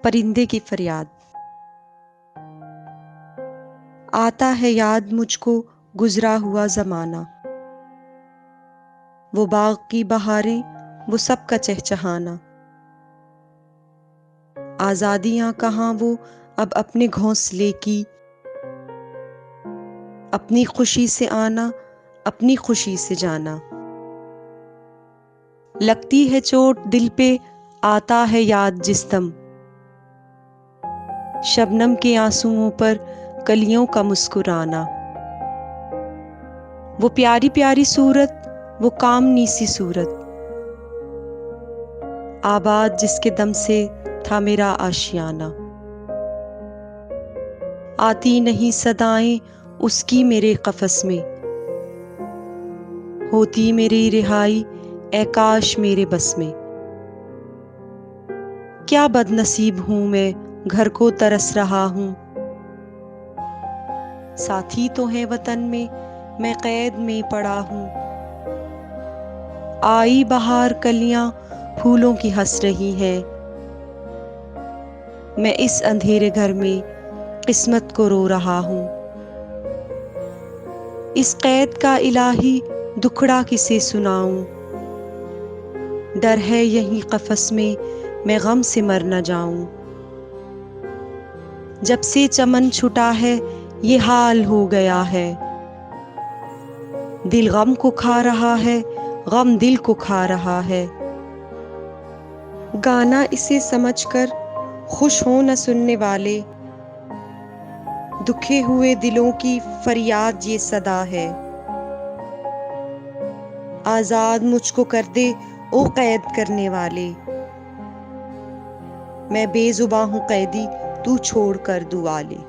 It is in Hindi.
परिंदे की फरियाद। आता है याद मुझको गुजरा हुआ जमाना, वो बाग की बहारें, वो सबका चहचहाना। आजादियां कहाँ वो अब अपने घोंसले की, अपनी खुशी से आना, अपनी खुशी से जाना। लगती है चोट दिल पे, आता है याद जिस दम, शबनम के आंसुओं पर कलियों का मुस्कुराना। वो प्यारी प्यारी सूरत, वो कामनी सी सूरत, आबाद जिसके दम से था मेरा आशियाना। आती नहीं सदाएं उसकी मेरे कफस में, होती मेरी रिहाई ए काश मेरे बस में। क्या बदनसीब हूं मैं, घर को तरस रहा हूं, साथी तो है वतन में, मैं कैद में पड़ा हूं। आई बहार कलियां फूलों की हंस रही हैं, मैं इस अंधेरे घर में किस्मत को रो रहा हूं। इस कैद का इलाही दुखड़ा किसे सुनाऊं, डर है यहीं कफस में मैं गम से मर न जाऊं। जब से चमन छुटा है ये हाल हो गया है, दिल गम को खा रहा है, गम दिल को खा रहा है। गाना इसे समझकर खुश हो न सुनने वाले, दुखे हुए दिलों की फरियाद ये सदा है। आजाद मुझको कर दे ओ कैद करने वाले, मैं बेजुबां हूँ कैदी, तू छोड़ कर दुआ ले।